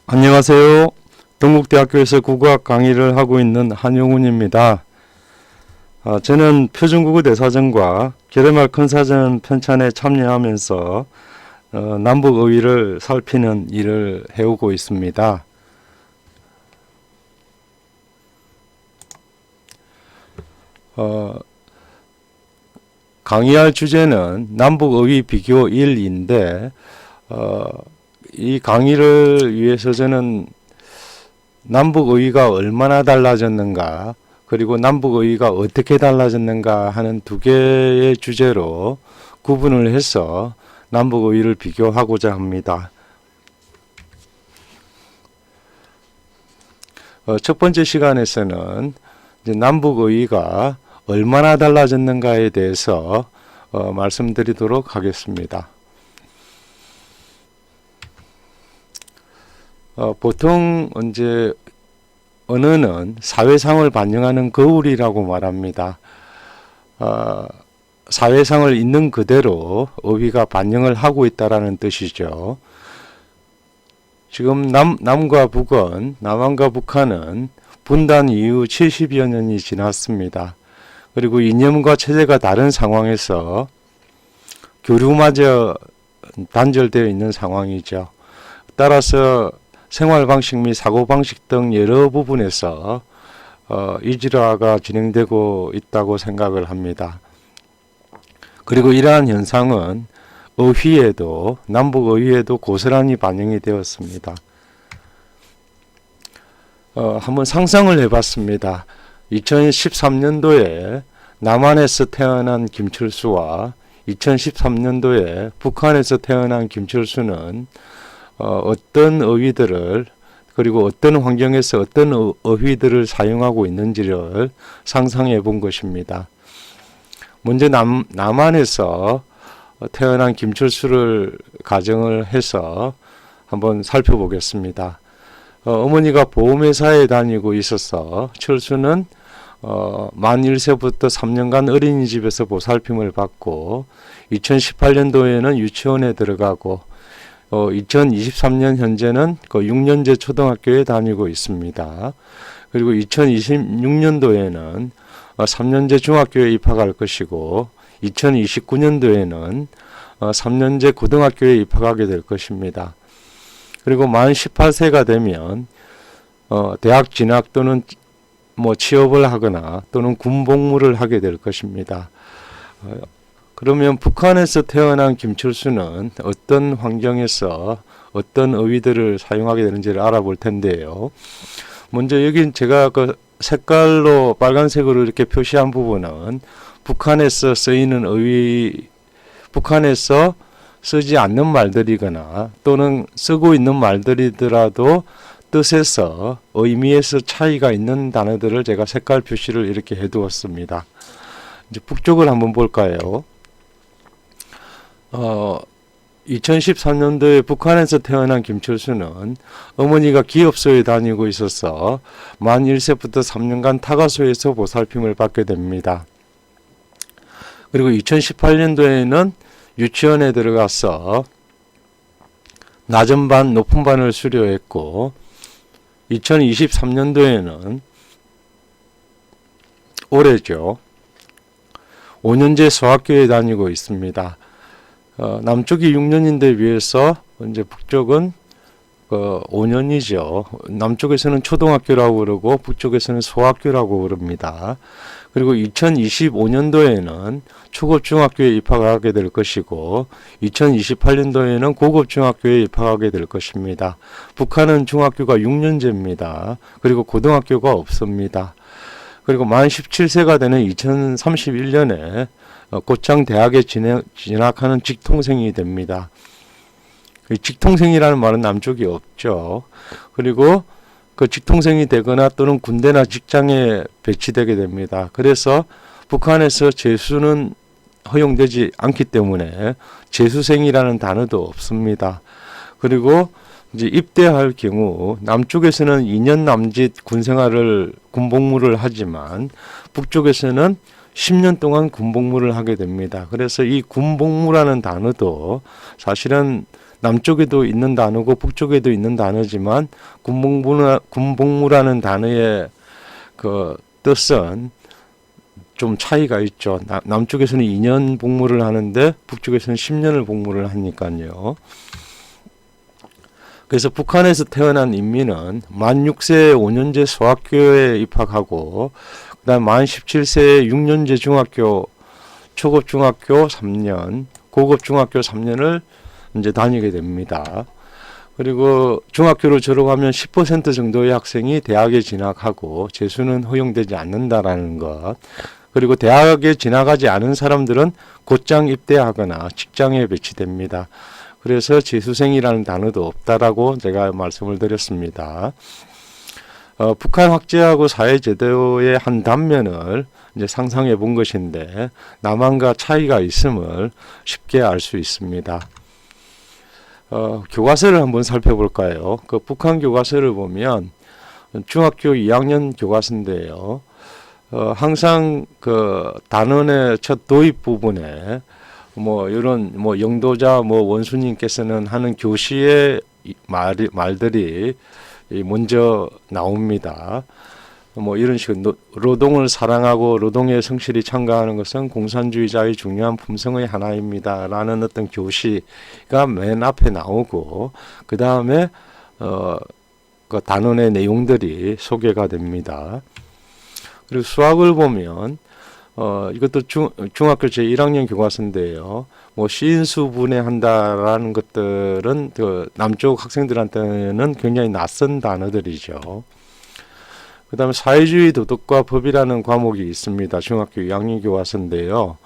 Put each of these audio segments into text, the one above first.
안녕하세요. 동국대학교에서 국어학 강의를 하고 있는 한용운입니다. 저는 표준국어 대사전과 계레말 큰사전 편찬에 참여하면서 남북어휘를 살피는 일을 해오고 있습니다. 강의할 주제는 남북어휘 비교 1인데 이 강의를 위해서 저는 남북어휘가 얼마나 달라졌는가, 그리고 남북어휘가 어떻게 달라졌는가 하는 두 개의 주제로 구분을 해서 남북어휘를 비교하고자 합니다. 첫 번째 시간에서는 이제 남북어휘가 얼마나 달라졌는가에 대해서 말씀드리도록 하겠습니다. 보통 이제 언어는 사회상을 반영하는 거울이라고 말합니다. 사회상을 있는 그대로 어휘가 반영을 하고 있다라는 뜻이죠. 지금 남과 북은, 남한과 북한은 분단 이후 70여 년이 지났습니다. 그리고 이념과 체제가 다른 상황에서 교류마저 단절되어 있는 상황이죠. 따라서 생활방식 및 사고방식 등 여러 부분에서 이질화가 진행되고 있다고 생각을 합니다. 그리고 이러한 현상은 어휘에도, 남북어휘에도 고스란히 반영이 되었습니다. 한번 상상을 해봤습니다. 2013년도에 남한에서 태어난 김철수와 2013년도에 북한에서 태어난 김철수는 어떤 어휘들을, 그리고 어떤 환경에서 어떤 어휘들을 사용하고 있는지를 상상해 본 것입니다. 먼저 남한에서 태어난 김철수를 가정을 해서 한번 살펴보겠습니다. 어머니가 보험회사에 다니고 있어서 철수는 만 1세부터 3년간 어린이집에서 보살핌을 받고 2018년도에는 유치원에 들어가고 2023년 현재는 그 6년제 초등학교에 다니고 있습니다. 그리고 2026년도에는 3년제 중학교에 입학할 것이고 2029년도에는 3년제 고등학교에 입학하게 될 것입니다. 그리고 만 18세가 되면 대학 진학 또는 취업을 하거나 또는 군복무를 하게 될 것입니다. 그러면 북한에서 태어난 김철수는 어떤 환경에서 어떤 어휘들을 사용하게 되는지를 알아볼 텐데요. 먼저 여기 제가 그 색깔로 빨간색으로 이렇게 표시한 부분은 북한에서 쓰이는 어휘, 북한에서 쓰지 않는 말들이거나 또는 쓰고 있는 말들이더라도 뜻에서, 의미에서 차이가 있는 단어들을 제가 색깔 표시를 이렇게 해두었습니다. 이제 북쪽을 한번 볼까요? 2013년도에 북한에서 태어난 김철수는 어머니가 기업소에 다니고 있어서 만 1세부터 3년간 타가소에서 보살핌을 받게 됩니다. 그리고 2018년도에는 유치원에 들어가서 낮은 반, 높은 반을 수료했고 2023년도에는 올해죠. 5년제 소학교에 다니고 있습니다. 남쪽이 6년인데 비해서 이제 북쪽은 5년이죠. 남쪽에서는 초등학교라고 그러고 북쪽에서는 소학교라고 그럽니다. 그리고 2025년도에는 초급중학교에 입학하게 될 것이고 2028년도에는 고급중학교에 입학하게 될 것입니다. 북한은 중학교가 6년제입니다. 그리고 고등학교가 없습니다. 그리고 만 17세가 되는 2031년에 곧장 대학에 진학하는 직통생이 됩니다. 직통생이라는 말은 남쪽이 없죠. 그리고 그 직통생이 되거나 또는 군대나 직장에 배치되게 됩니다. 그래서 북한에서 재수는 허용되지 않기 때문에 재수생이라는 단어도 없습니다. 그리고 이제 입대할 경우 남쪽에서는 2년 남짓 군복무를 하지만 북쪽에서는 10년 동안 군복무를 하게 됩니다. 그래서 이 군복무라는 단어도 사실은 남쪽에도 있는 단어고 북쪽에도 있는 단어지만 군복무라는 단어의 그 뜻은 좀 차이가 있죠. 남쪽에서는 2년 복무를 하는데 북쪽에서는 10년을 복무를 하니까요. 그래서 북한에서 태어난 인민은 만 6세에 5년제 소학교에 입학하고 그다음 만 17세에 6년제 중학교, 초급 중학교 3년, 고급 중학교 3년을 이제 다니게 됩니다. 그리고 중학교를 졸업하면 10% 정도의 학생이 대학에 진학하고 재수는 허용되지 않는다라는 것. 그리고 대학에 진학하지 않은 사람들은 곧장 입대하거나 직장에 배치됩니다. 그래서 재수생이라는 단어도 없다라고 제가 말씀을 드렸습니다. 북한 학제하고 사회제도의 한 단면을 이제 상상해 본 것인데 남한과 차이가 있음을 쉽게 알 수 있습니다. 교과서를 한번 살펴볼까요? 그 북한 교과서를 보면 중학교 2학년 교과서인데요. 항상 그 단원의 첫 도입 부분에 이런 영도자 원수님께서는 하는 교시의 말들이 먼저 나옵니다. 이런 식으로 노동을 사랑하고 노동에 성실히 참가하는 것은 공산주의자의 중요한 품성의 하나입니다. 라는 어떤 교시가 맨 앞에 나오고 그 다음에 그 단원의 내용들이 소개가 됩니다. 그리고 수학을 보면 이것도 중학교 제1학년 교과서인데요. 시인수 분해한다라는 것들은 그 남쪽 학생들한테는 굉장히 낯선 단어들이죠. 그 다음에 사회주의 도덕과 법이라는 과목이 있습니다. 중학교 2학년 교과서인데요.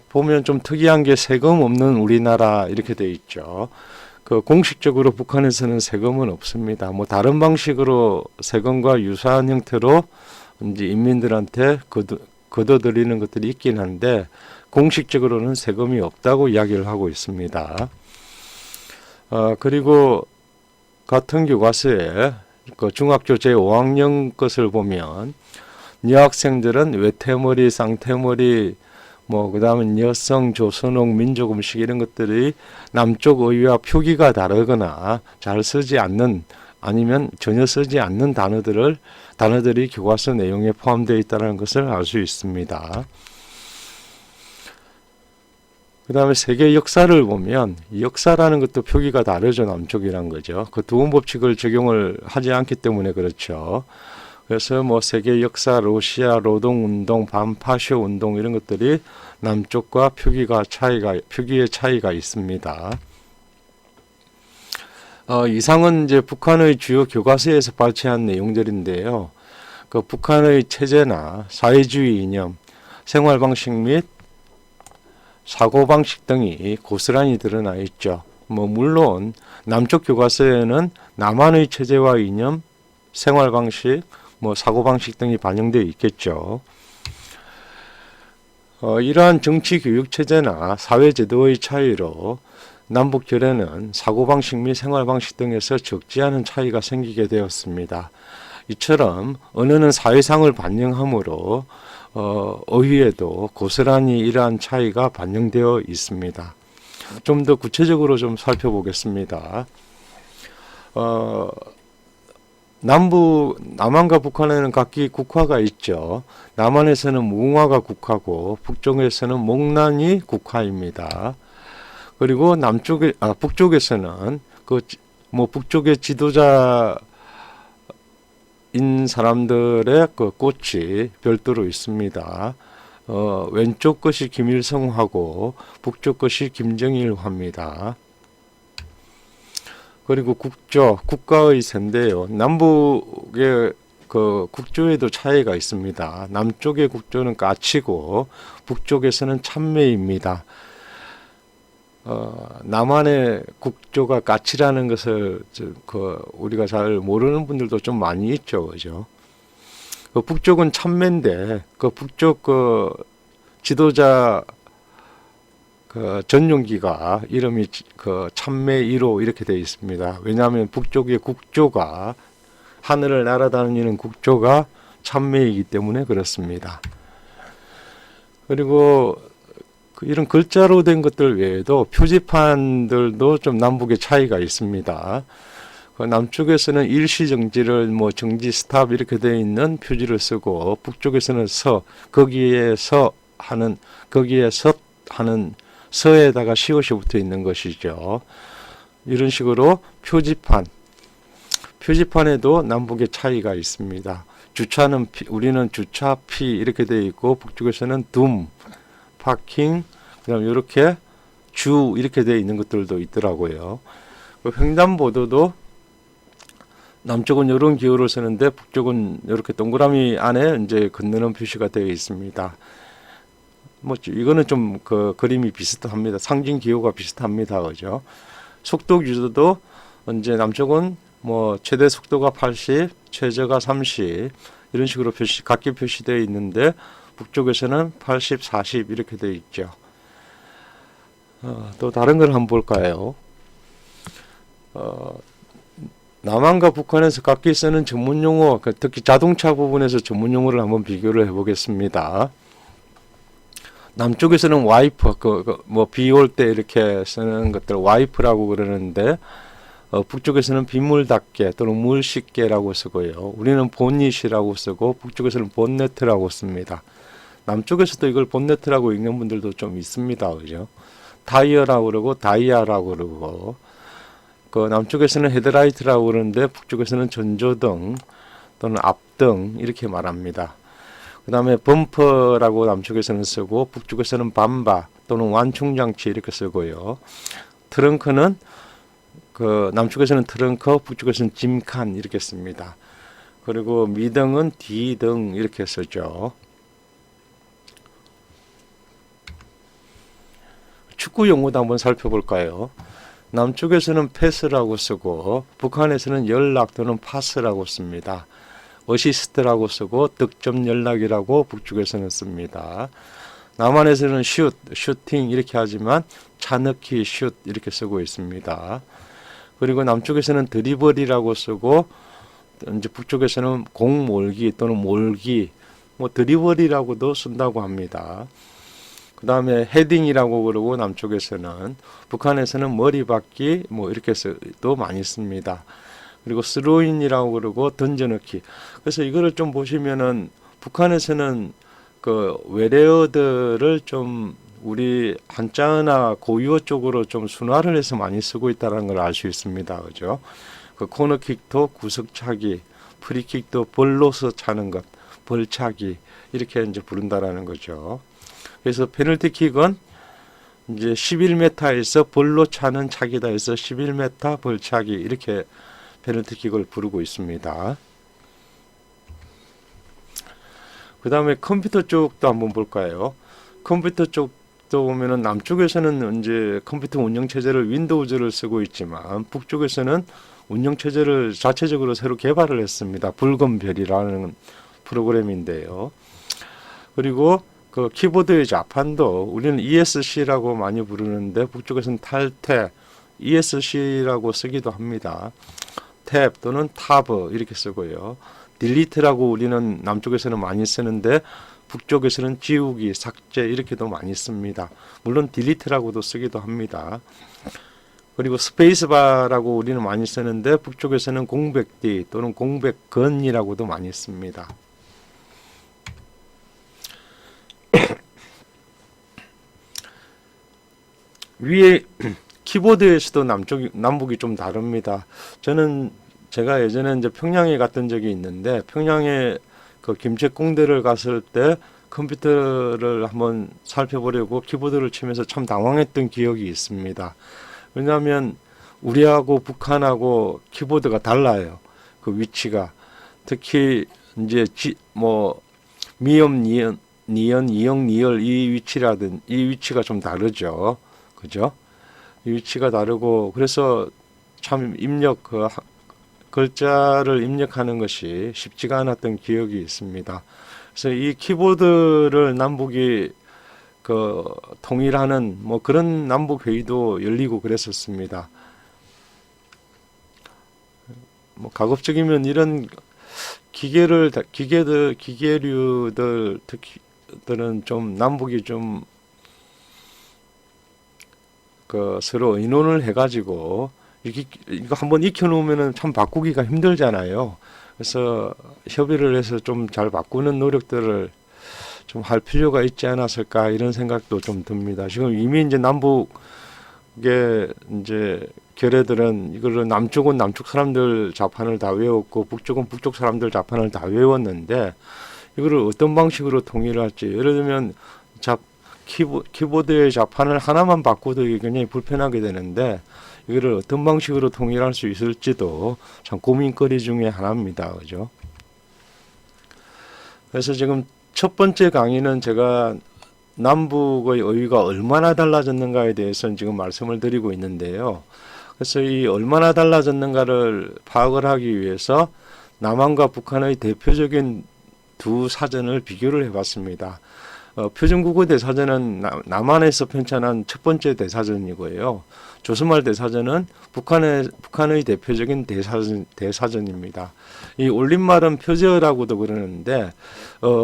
보면 좀 특이한 게 세금 없는 우리나라 이렇게 돼 있죠. 그 공식적으로 북한에서는 세금은 없습니다. 다른 방식으로 세금과 유사한 형태로 이제 인민들한테 거둬들이는 것들이 있긴 한데 공식적으로는 세금이 없다고 이야기를 하고 있습니다. 그리고 같은 교과서에 그 중학교 제5학년 것을 보면 여학생들은 외태머리, 쌍태머리, 그 다음에 여성, 조선옥, 민족 음식 이런 것들이 남쪽 어휘와 표기가 다르거나 잘 쓰지 않는 아니면 전혀 쓰지 않는 단어들이 교과서 내용에 포함되어 있다는 것을 알 수 있습니다. 그 다음에 세계 역사를 보면 역사라는 것도 표기가 다르죠. 남쪽이란 거죠. 그 두음 법칙을 적용을 하지 않기 때문에 그렇죠. 그래서 세계 역사, 러시아, 노동운동, 반파쇼 운동 이런 것들이 남쪽과 표기의 차이가 있습니다. 이상은 이제 북한의 주요 교과서에서 발췌한 내용들인데요. 그 북한의 체제나 사회주의 이념, 생활방식 및 사고방식 등이 고스란히 드러나 있죠. 물론 남쪽 교과서에는 남한의 체제와 이념, 생활방식, 사고방식 등이 반영되어 있겠죠. 이러한 정치 교육 체제나 사회 제도의 차이로 남북 결에는 사고방식 및 생활방식 등에서 적지 않은 차이가 생기게 되었습니다. 이처럼 언어는 사회상을 반영하므로 어휘에도 고스란히 이러한 차이가 반영되어 있습니다. 좀 더 구체적으로 좀 살펴보겠습니다. 남한과 북한에는 각기 국화가 있죠. 남한에서는 무궁화가 국화고 북쪽에서는 목란이 국화입니다. 그리고 북쪽에서는 북쪽의 지도자인 사람들의 그 꽃이 별도로 있습니다. 왼쪽 것이 김일성화고 북쪽 것이 김정일화입니다. 그리고 국가의 세인데요. 남북의 그 국조에도 차이가 있습니다. 남쪽의 국조는 까치고 북쪽에서는 참매입니다. 남한의 국조가 까치라는 것을 우리가 잘 모르는 분들도 좀 많이 있죠, 그죠? 북쪽은 참매인데 그 북쪽 지도자 전용기가 이름이 참매 1호 이렇게 되어 있습니다. 왜냐하면 북쪽의 국조가 하늘을 날아다니는 국조가 참매이기 때문에 그렇습니다. 그리고 이런 글자로 된 것들 외에도 표지판들도 좀 남북의 차이가 있습니다. 남쪽에서는 일시정지를 뭐 정지 스탑 이렇게 되어 있는 표지를 쓰고, 북쪽에서는 거기에서 하는 서에다가 시옷이 붙어 있는 것이죠. 이런 식으로 표지판에도 남북의 차이가 있습니다. 주차는 우리는 주차피 이렇게 되어 있고, 북쪽에서는 둠, 파킹, 그다음 이렇게 주 이렇게 되어 있는 것들도 있더라고요. 횡단보도도 남쪽은 이런 기호를 쓰는데, 북쪽은 이렇게 동그라미 안에 이제 건너는 표시가 되어 있습니다. 뭐 이거는 좀 그 그림이 비슷합니다. 상징 기호가 비슷합니다, 그죠? 속도 규제도 이제 남쪽은 뭐 최대 속도가 80, 최저가 30 이런 식으로 각기 표시되어 있는데, 북쪽에서는 80, 40 이렇게 되어 있죠. 또 다른 걸 한번 볼까요? 남한과 북한에서 각기 쓰는 전문 용어, 특히 자동차 부분에서 전문 용어를 한번 비교를 해보겠습니다. 남쪽에서는 와이프, 뭐 비 올 때 이렇게 쓰는 것들 와이프라고 그러는데, 북쪽에서는 빗물 닦개 또는 물 씻개라고 쓰고요. 우리는 보닛이라고 쓰고, 북쪽에서는 본네트라고 씁니다. 남쪽에서도 이걸 본네트라고 읽는 분들도 좀 있습니다, 그죠? 타이어라고 그러고 다이아라고 그러고, 남쪽에서는 헤드라이트라고 그러는데, 북쪽에서는 전조등 또는 앞등 이렇게 말합니다. 그 다음에 범퍼라고 남쪽에서는 쓰고, 북쪽에서는 밤바 또는 완충장치 이렇게 쓰고요. 트렁크는 남쪽에서는 트렁크, 북쪽에서는 짐칸 이렇게 씁니다. 그리고 미등은 D등 이렇게 쓰죠. 축구 용어도 한번 살펴볼까요? 남쪽에서는 패스라고 쓰고, 북한에서는 연락 또는 파스라고 씁니다. 어시스트라고 쓰고, 득점 연락이라고 북쪽에서는 씁니다. 남한에서는 슈팅 이렇게 하지만 차넣기 슛 이렇게 쓰고 있습니다. 그리고 남쪽에서는 드리블이라고 쓰고, 이제 북쪽에서는 공 몰기 또는 몰기, 뭐 드리블이라고도 쓴다고 합니다. 그 다음에 헤딩이라고 그러고, 남쪽에서는, 북한에서는 머리박기 뭐 이렇게 도 많이 씁니다. 그리고 스로인이라고 그러고, 던져넣기. 그래서 이거를 좀 보시면은, 북한에서는 그 외래어들을 좀 우리 한자어나 고유어 쪽으로 좀 순화를 해서 많이 쓰고 있다는 걸 알 수 있습니다, 그죠? 코너킥도 구석차기, 프리킥도 벌로서 차는 것, 벌차기 이렇게 이제 부른다라는 거죠. 그래서 페널티킥은 이제 11m에서 벌로 차는 차기다 해서 11m 벌차기 이렇게 페널티킥을 부르고 있습니다. 그 다음에 컴퓨터 쪽도 한번 볼까요? 컴퓨터 쪽도 보면은 남쪽에서는 이제 컴퓨터 운영 체제를 윈도우즈를 쓰고 있지만, 북쪽에서는 운영 체제를 자체적으로 새로 개발을 했습니다. 붉은 별이라는 프로그램인데요. 그리고 그 키보드의 좌판도 우리는 ESC라고 많이 부르는데, 북쪽에서는 탈탭, ESC라고 쓰기도 합니다. 탭 또는 타브 이렇게 쓰고요. 딜리트라고 우리는 남쪽에서는 많이 쓰는데, 북쪽에서는 지우기, 삭제 이렇게도 많이 씁니다. 물론 딜리트라고도 쓰기도 합니다. 그리고 스페이스바라고 우리는 많이 쓰는데, 북쪽에서는 공백D 또는 공백건이라고도 많이 씁니다. 위에 키보드에서도 남북이 좀 다릅니다. 제가 예전에 이제 평양에 갔던 적이 있는데, 평양에 그 김책공대를 갔을 때 컴퓨터를 한번 살펴보려고 키보드를 치면서 참 당황했던 기억이 있습니다. 왜냐하면 우리하고 북한하고 키보드가 달라요. 그 위치가. 특히 이제 미음, 니은, 이영, 니을 이 위치가 좀 다르죠. 그죠? 이 위치가 다르고, 그래서 참 글자를 입력하는 것이 쉽지가 않았던 기억이 있습니다. 그래서 이 키보드를 남북이 통일하는 뭐 그런 남북 회의도 열리고 그랬었습니다. 뭐 가급적이면 이런 기계류들 특히들은 좀 남북이 좀 그 서로 의논을 해가지고 이거 한번 익혀놓으면은 참 바꾸기가 힘들잖아요. 그래서 협의를 해서 좀 잘 바꾸는 노력들을 좀 할 필요가 있지 않았을까 이런 생각도 좀 듭니다. 지금 이미 이제 남북의 이제 결애들은 이거를 남쪽은 남쪽 사람들 자판을 다 외웠고 북쪽은 북쪽 사람들 자판을 다 외웠는데 이거를 어떤 방식으로 통일을 할지, 예를 들면 키보드의 자판을 하나만 바꿔도 이게 굉장히 불편하게 되는데 이거를 어떤 방식으로 통일할 수 있을지도 참 고민거리 중에 하나입니다. 그죠? 그래서 지금 첫 번째 강의는 제가 남북의 의의가 얼마나 달라졌는가에 대해서는 지금 말씀을 드리고 있는데요. 그래서 이 얼마나 달라졌는가를 파악을 하기 위해서 남한과 북한의 대표적인 두 사전을 비교를 해봤습니다. 표준국어 대사전은 남한에서 편찬한 첫 번째 대사전이고요. 조선말 대사전은 북한의 대표적인 대사전입니다. 이 올림말은 표제어라고도 그러는데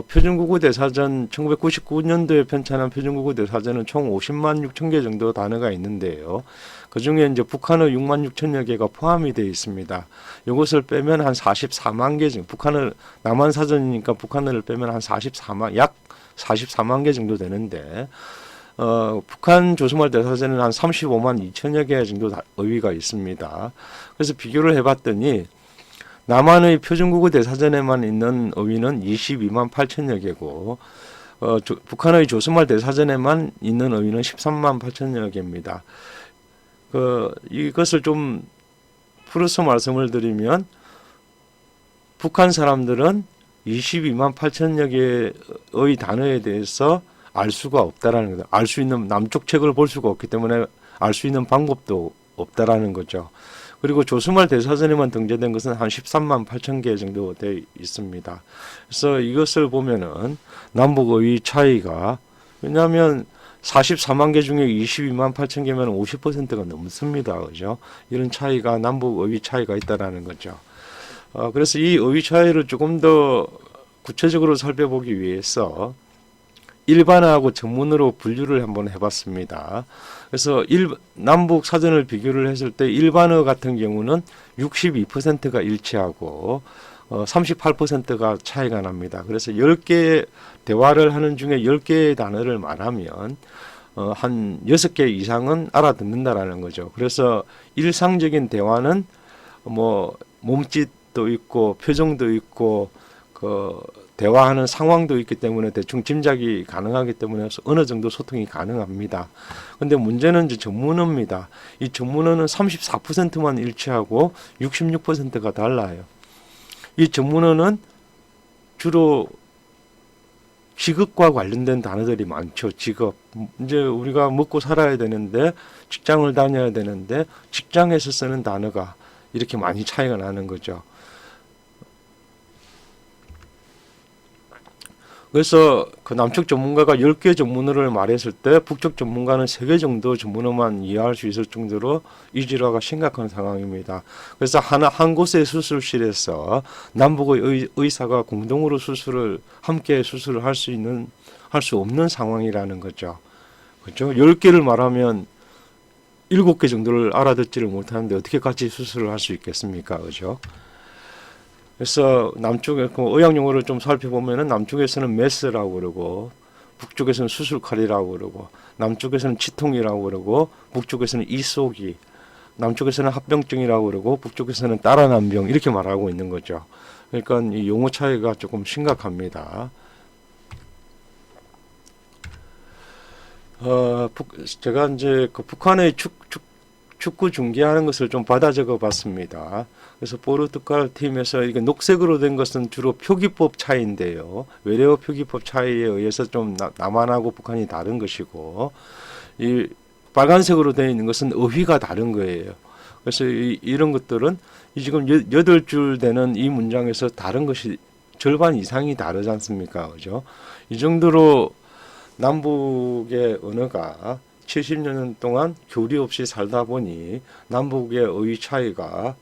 표준국어 대사전 1999년도에 편찬한 표준국어 대사전은 총 50만 6천 개 정도 단어가 있는데요. 그 중에 이제 북한어 6만 6천여 개가 포함이 되어 있습니다. 이것을 빼면 한 44만 개 정도, 남한 사전이니까 북한어를 빼면 한 44만 개 정도 되는데 북한 조선말 대사전은 한 35만 2천여 개 정도 어휘가 있습니다. 그래서 비교를 해봤더니 남한의 표준국어 대사전에만 있는 어휘는 22만 8천여 개고 북한의 조선말 대사전에만 있는 어휘는 13만 8천여 개입니다. 이것을 좀 풀어서 말씀을 드리면 북한 사람들은 22만 8천여 개의 단어에 대해서 알 수가 없다라는 거죠. 알 수 있는 남쪽 책을 볼 수가 없기 때문에 알 수 있는 방법도 없다라는 거죠. 그리고 조선말 대사전에만 등재된 것은 한 13만 8천 개 정도 되어 있습니다. 그래서 이것을 보면은 남북의 차이가, 왜냐하면 44만 개 중에 22만 8천 개면 50%가 넘습니다. 그죠? 이런 차이가, 남북의 차이가 있다라는 거죠. 그래서 이 어휘 차이를 조금 더 구체적으로 살펴보기 위해서 일반어하고 전문어로 분류를 한번 해봤습니다. 그래서 남북 사전을 비교를 했을 때 일반어 같은 경우는 62%가 일치하고 38%가 차이가 납니다. 그래서 10개 대화를 하는 중에 10개의 단어를 말하면 한 6개 이상은 알아듣는다라는 거죠. 그래서 일상적인 대화는 뭐 몸짓도 있고 표정도 있고 대화하는 상황도 있기 때문에 대충 짐작이 가능하기 때문에 어느 정도 소통이 가능합니다. 근데 문제는 이제 전문어입니다. 이 전문어는 34%만 일치하고 66%가 달라요. 이 전문어는 주로 직업과 관련된 단어들이 많죠. 직업. 이제 우리가 먹고 살아야 되는데, 직장을 다녀야 되는데, 직장에서 쓰는 단어가 이렇게 많이 차이가 나는 거죠. 그래서 그 남측 전문가가 10개 전문어를 말했을 때 북쪽 전문가는 3개 정도 전문어만 이해할 수 있을 정도로 이 질화가 심각한 상황입니다. 그래서 한 곳의 수술실에서 남북의 의사가 공동으로 함께 수술을 할 수 없는 상황이라는 거죠. 그렇죠? 10개를 말하면 7개 정도를 알아듣지를 못하는데 어떻게 같이 수술을 할 수 있겠습니까? 그렇죠? 그래서 남쪽에 의학 용어를 좀 살펴보면은 남쪽에서는 메스라고 그러고 북쪽에서는 수술칼이라고 그러고 남쪽에서는 치통이라고 그러고 북쪽에서는 이쏘기, 남쪽에서는 합병증이라고 그러고 북쪽에서는 따라난병 이렇게 말하고 있는 거죠. 그러니까 이 용어 차이가 조금 심각합니다. 제가 이제 그 북한의 축구 중계하는 것을 좀 받아 적어 봤습니다. 그래서 포르투갈 팀에서 이게 녹색으로 된 것은 주로 표기법 차이인데요. 외래어 표기법 차이에 의해서 좀 남한하고 북한이 다른 것이고, 이 빨간색으로 되어 있는 것은 어휘가 다른 거예요. 그래서 이런 것들은 지금 8줄 되는 이 문장에서 다른 것이 절반 이상이 다르지 않습니까? 그죠? 이 정도로 남북의 언어가 70년 동안 교리 없이 살다 보니 남북의 어휘 차이가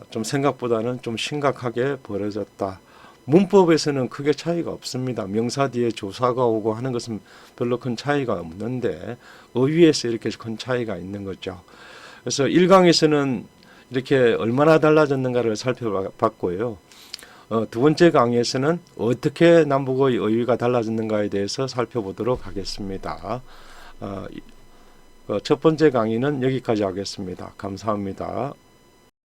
좀 생각보다는 좀 심각하게 벌어졌다. 문법에서는 크게 차이가 없습니다. 명사 뒤에 조사가 오고 하는 것은 별로 큰 차이가 없는데 어휘에서 이렇게 큰 차이가 있는 거죠. 그래서 1강에서는 이렇게 얼마나 달라졌는가를 살펴봤고요. 두 번째 강의에서는 어떻게 남북의 어휘가 달라졌는가에 대해서 살펴보도록 하겠습니다. 첫 번째 강의는 여기까지 하겠습니다. 감사합니다.